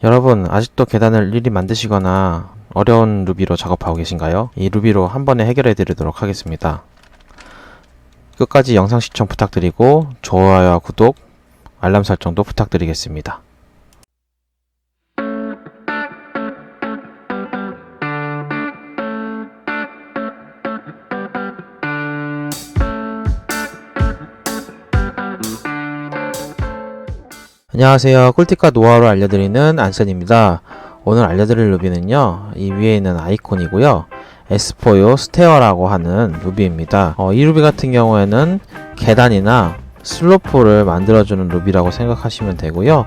여러분, 아직도 계단을 일일이 만드시거나 어려운 루비로 작업하고 계신가요? 이 루비로 한 번에 해결해 드리도록 하겠습니다. 끝까지 영상 시청 부탁드리고 좋아요와 구독, 알람 설정도 부탁드리겠습니다. 안녕하세요. 꿀팁과 노하우를 알려드리는 안선입니다. 오늘 알려드릴 루비는요, 이 위에 있는 아이콘이고요, S4U 스테어라고 하는 루비입니다. 이 루비 같은 경우에는 계단이나 슬로프를 만들어주는 루비라고 생각하시면 되고요.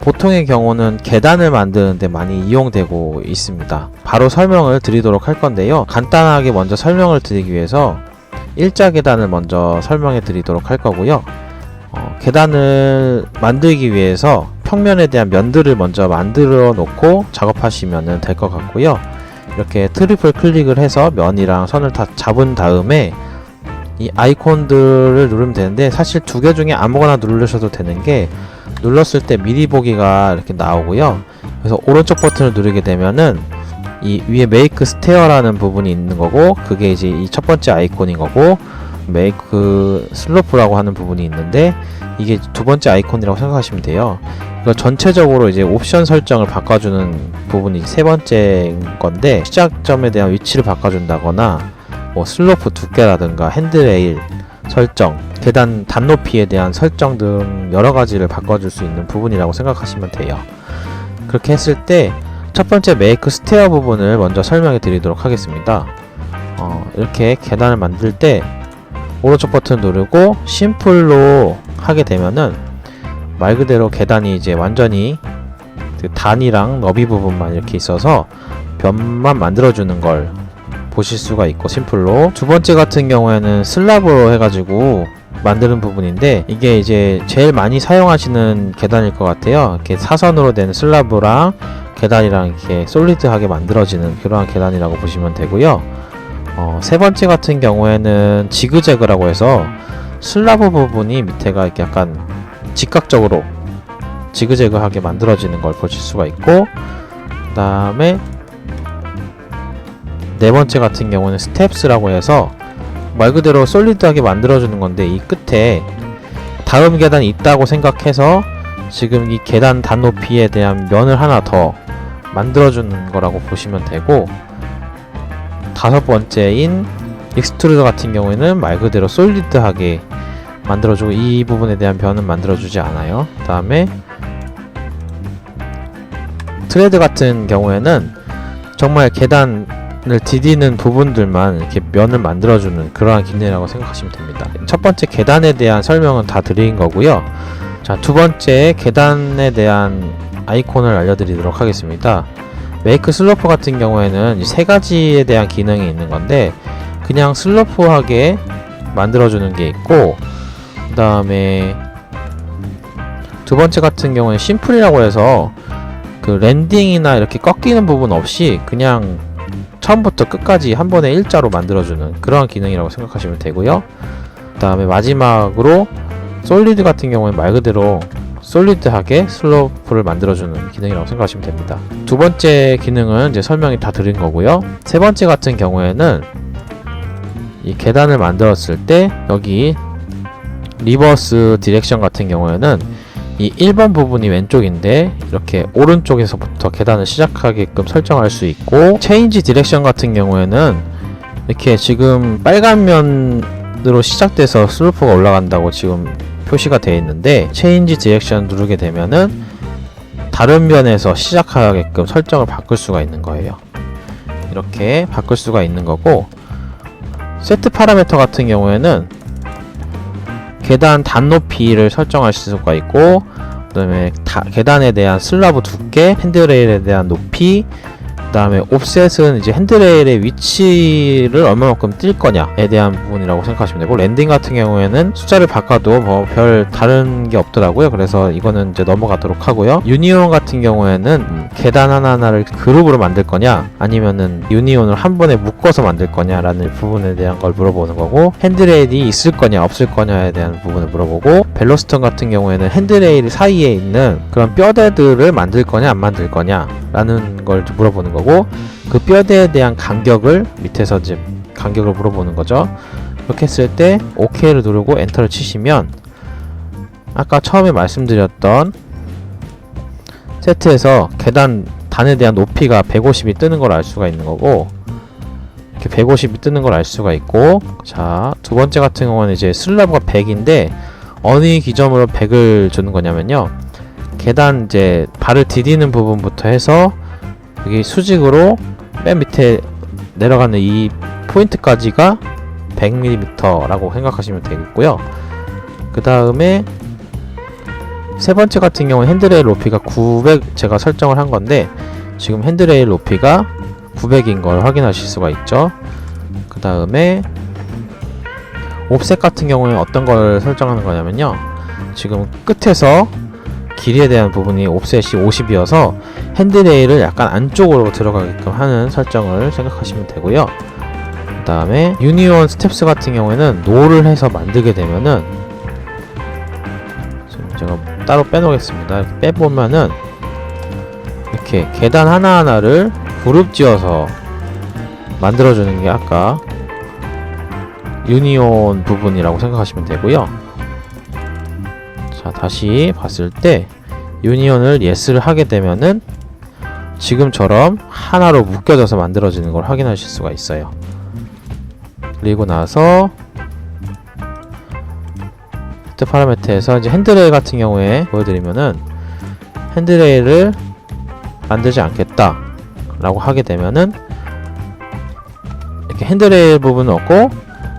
보통의 경우는 계단을 만드는데 많이 이용되고 있습니다. 바로 설명을 드리도록 할 건데요. 간단하게 먼저 설명을 드리기 위해서 일자 계단을 먼저 설명해 드리도록 할 거고요. 계단을 만들기 위해서 평면에 대한 면들을 먼저 만들어 놓고 작업하시면 될 것 같고요. 이렇게 트리플 클릭을 해서 면이랑 선을 다 잡은 다음에 이 아이콘들을 누르면 되는데, 사실 두 개 중에 아무거나 누르셔도 되는 게, 눌렀을 때 미리 보기가 이렇게 나오고요. 그래서 오른쪽 버튼을 누르게 되면은 이 위에 메이크 스테어라는 부분이 있는 거고, 그게 이제 이 첫 번째 아이콘인 거고, 메이크 슬로프라고 하는 부분이 있는데, 이게 두 번째 아이콘이라고 생각하시면 돼요. 이거 전체적으로 이제 옵션 설정을 바꿔주는 부분이 세 번째인 건데, 시작점에 대한 위치를 바꿔준다거나, 뭐 슬로프 두께라든가 핸드레일 설정, 계단 단높이에 대한 설정 등 여러 가지를 바꿔줄 수 있는 부분이라고 생각하시면 돼요. 그렇게 했을 때 첫 번째 메이크 스테어 부분을 먼저 설명해 드리도록 하겠습니다. 이렇게 계단을 만들 때 오른쪽 버튼 누르고 심플로 하게 되면은 말 그대로 계단이 이제 완전히 그 단이랑 너비 부분만 이렇게 있어서 변만 만들어주는 걸 보실 수가 있고, 심플로. 두 번째 같은 경우에는 슬랍으로 해가지고 만드는 부분인데, 이게 이제 제일 많이 사용하시는 계단일 것 같아요. 이렇게 사선으로 된 슬랍이랑 계단이랑 이렇게 솔리드하게 만들어지는 그러한 계단이라고 보시면 되고요. 세 번째 같은 경우에는 지그재그라고 해서 슬라브 부분이 밑에가 이렇게 약간 직각적으로 지그재그하게 만들어지는 걸 보실 수가 있고, 그 다음에 네 번째 같은 경우는 스텝스라고 해서 말 그대로 솔리드하게 만들어주는 건데, 이 끝에 다음 계단이 있다고 생각해서 지금 이 계단 단높이에 대한 면을 하나 더 만들어주는 거라고 보시면 되고, 다섯 번째인 익스트루더 같은 경우에는 말 그대로 솔리드하게 만들어주고, 이 부분에 대한 변은 만들어주지 않아요. 그 다음에 트레드 같은 경우에는 정말 계단을 디디는 부분들만 이렇게 면을 만들어주는 그러한 기능이라고 생각하시면 됩니다. 첫 번째 계단에 대한 설명은 다 드린 거고요. 자, 두 번째 계단에 대한 아이콘을 알려드리도록 하겠습니다. 메이크 슬로프 같은 경우에는 이 세 가지에 대한 기능이 있는 건데, 그냥 슬로프하게 만들어주는 게 있고, 그 다음에 두 번째 같은 경우는 심플이라고 해서 그 랜딩이나 이렇게 꺾이는 부분 없이 그냥 처음부터 끝까지 한 번에 일자로 만들어주는 그런 기능이라고 생각하시면 되고요. 그 다음에 마지막으로 솔리드 같은 경우는 말 그대로 솔리드하게 슬로프를 만들어주는 기능이라고 생각하시면 됩니다. 두 번째 기능은 이제 설명이 다 드린 거고요. 세 번째 같은 경우에는 이 계단을 만들었을 때 여기 리버스 디렉션 같은 경우에는 이 1번 부분이 왼쪽인데 이렇게 오른쪽에서부터 계단을 시작하게끔 설정할 수 있고, 체인지 디렉션 같은 경우에는 이렇게 지금 빨간 면으로 시작돼서 슬로프가 올라간다고 지금 표시가 되어 있는데, 체인지 디렉션 누르게 되면은 다른 면에서 시작하게끔 설정을 바꿀 수가 있는 거예요. 이렇게 바꿀 수가 있는 거고, 세트 파라미터 같은 경우에는 계단 단높이를 설정할 수가 있고, 그 다음에 계단에 대한 슬라브 두께, 핸드레일에 대한 높이, 그 다음에 옵셋은 이제 핸드레일의 위치를 얼마만큼 뛸 거냐에 대한 부분이라고 생각하시면 되고, 랜딩 같은 경우에는 숫자를 바꿔도 뭐 별 다른 게 없더라고요. 그래서 이거는 이제 넘어가도록 하고요. 유니온 같은 경우에는 계단 하나하나를 그룹으로 만들 거냐 아니면은 유니온을 한 번에 묶어서 만들 거냐라는 부분에 대한 걸 물어보는 거고, 핸드레일이 있을 거냐 없을 거냐에 대한 부분을 물어보고, 벨로스톤 같은 경우에는 핸드레일 사이에 있는 그런 뼈대들을 만들 거냐 안 만들 거냐 라는 걸 물어보는 거고, 그 뼈대에 대한 간격을 밑에서 이제 간격을 물어보는 거죠. 이렇게 했을 때 OK를 누르고 엔터를 치시면 아까 처음에 말씀드렸던 세트에서 계단 단에 대한 높이가 150이 뜨는 걸 알 수가 있는 거고, 이렇게 150이 뜨는 걸 알 수가 있고, 자, 두 번째 같은 경우는 이제 슬라브가 100인데 어느 기점으로 100을 주는 거냐면요, 계단 이제 발을 디디는 부분부터 해서 여기 수직으로 맨 밑에 내려가는 이 포인트까지가 100mm 라고 생각하시면 되겠고요. 그 다음에 세 번째 같은 경우는 핸드레일 높이가 900 제가 설정을 한 건데, 지금 핸드레일 높이가 900인 걸 확인하실 수가 있죠. 그 다음에 옵셋 같은 경우는 어떤 걸 설정하는 거냐면요, 지금 끝에서 길이에 대한 부분이 옵셋이 50이어서 핸드레일을 약간 안쪽으로 들어가게끔 하는 설정을 생각하시면 되고요. 그 다음에 유니온 스텝스 같은 경우에는 노를 해서 만들게 되면은, 지금 제가 따로 빼놓겠습니다. 이렇게 빼보면은 이렇게 계단 하나하나를 그룹 지어서 만들어주는 게 아까 유니온 부분이라고 생각하시면 되고요. 자, 다시 봤을 때 유니온을 예스를 하게 되면은 지금처럼 하나로 묶여져서 만들어지는 걸 확인하실 수가 있어요. 그리고 나서 세트 파라미터에서 이제 핸드레일 같은 경우에 보여드리면은, 핸드레일을 만들지 않겠다 라고 하게 되면은 이렇게 핸드레일 부분은 없고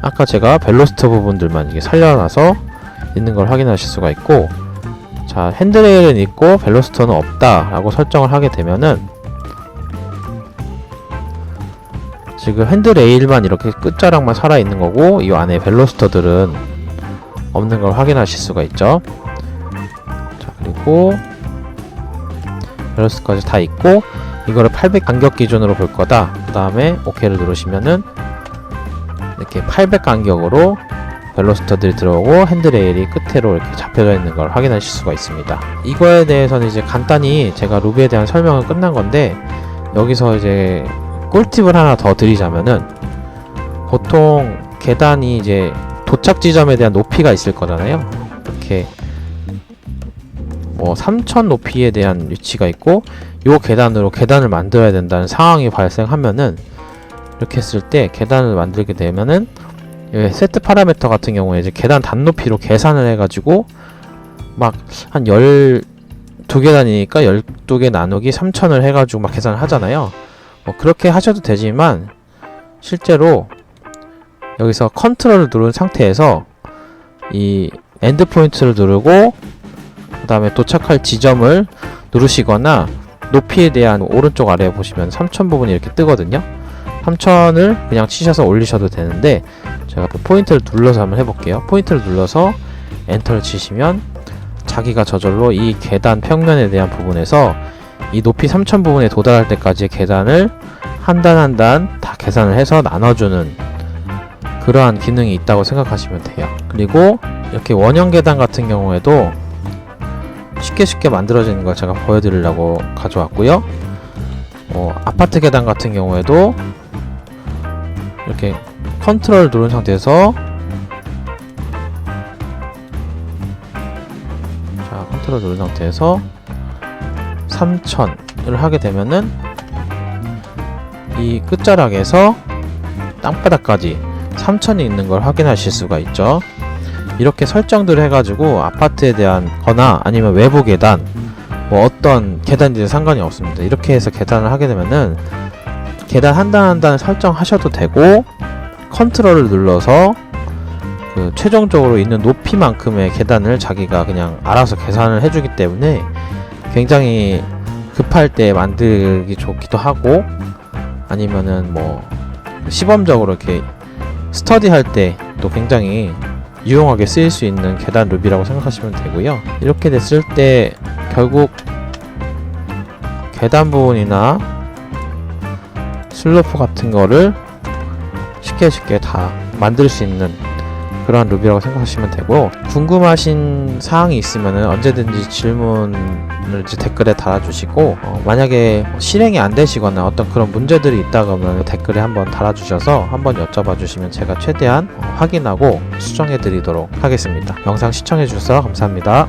아까 제가 벨로스터 부분들만 이게 살려놔서 있는 걸 확인하실 수가 있고, 자, 핸드레일은 있고 벨로스터는 없다 라고 설정을 하게 되면은 지금 핸드레일만 이렇게 끝자락만 살아있는 거고, 이 안에 벨로스터들은 없는 걸 확인하실 수가 있죠. 자, 그리고 벨로스터까지 다 있고, 이거를 800 간격 기준으로 볼 거다. 그 다음에 OK를 누르시면은 이렇게 800 간격으로 벨로스터들이 들어오고 핸드레일이 끝으로 이렇게 잡혀져 있는 걸 확인하실 수가 있습니다. 이거에 대해서는 이제 간단히 제가 루비에 대한 설명은 끝난 건데, 여기서 이제 꿀팁을 하나 더 드리자면은, 보통 계단이 이제 도착 지점에 대한 높이가 있을 거잖아요. 이렇게 뭐 3000 높이에 대한 위치가 있고, 요 계단으로 계단을 만들어야 된다는 상황이 발생하면은, 이렇게 했을 때 계단을 만들게 되면은 세트 파라미터 같은 경우에 이제 계단 단높이로 계산을 해가지고 막 한 12계단이니까 12개 나누기 3000을 해가지고 막 계산을 하잖아요. 뭐 그렇게 하셔도 되지만, 실제로 여기서 컨트롤을 누른 상태에서 이 엔드 포인트를 누르고 그 다음에 도착할 지점을 누르시거나, 높이에 대한 오른쪽 아래에 보시면 3000 부분이 이렇게 뜨거든요. 3000을 그냥 치셔서 올리셔도 되는데, 제가 그 포인트를 눌러서 한번 해볼게요. 포인트를 눌러서 엔터를 치시면 자기가 저절로 이 계단 평면에 대한 부분에서 이 높이 3000 부분에 도달할 때까지의 계단을 한 단 한 단 다 계산을 해서 나눠주는 그러한 기능이 있다고 생각하시면 돼요. 그리고 이렇게 원형 계단 같은 경우에도 쉽게 만들어지는 걸 제가 보여드리려고 가져왔고요. 아파트 계단 같은 경우에도 이렇게 컨트롤 누른 상태에서, 자, 컨트롤 누른 상태에서 3000을 하게 되면은 이 끝자락에서 땅바닥까지 3000이 있는 걸 확인하실 수가 있죠. 이렇게 설정들을 해가지고 아파트에 대한 거나 아니면 외부 계단, 뭐 어떤 계단이든 상관이 없습니다. 이렇게 해서 계단을 하게 되면은 계단 한 단 한 단 설정하셔도 되고, 컨트롤을 눌러서 그 최종적으로 있는 높이만큼의 계단을 자기가 그냥 알아서 계산을 해주기 때문에 굉장히 급할 때 만들기 좋기도 하고, 아니면은 뭐 시범적으로 이렇게 스터디할 때 또 굉장히 유용하게 쓰일 수 있는 계단 루비라고 생각하시면 되고요. 이렇게 됐을 때 결국 계단 부분이나 슬로프 같은 거를 쉽게 다 만들 수 있는 그런 루비라고 생각하시면 되고, 궁금하신 사항이 있으면 언제든지 질문을 이제 댓글에 달아주시고, 만약에 실행이 안 되시거나 어떤 그런 문제들이 있다 그러면 댓글에 한번 달아주셔서 한번 여쭤봐 주시면 제가 최대한 확인하고 수정해 드리도록 하겠습니다. 영상 시청해 주셔서 감사합니다.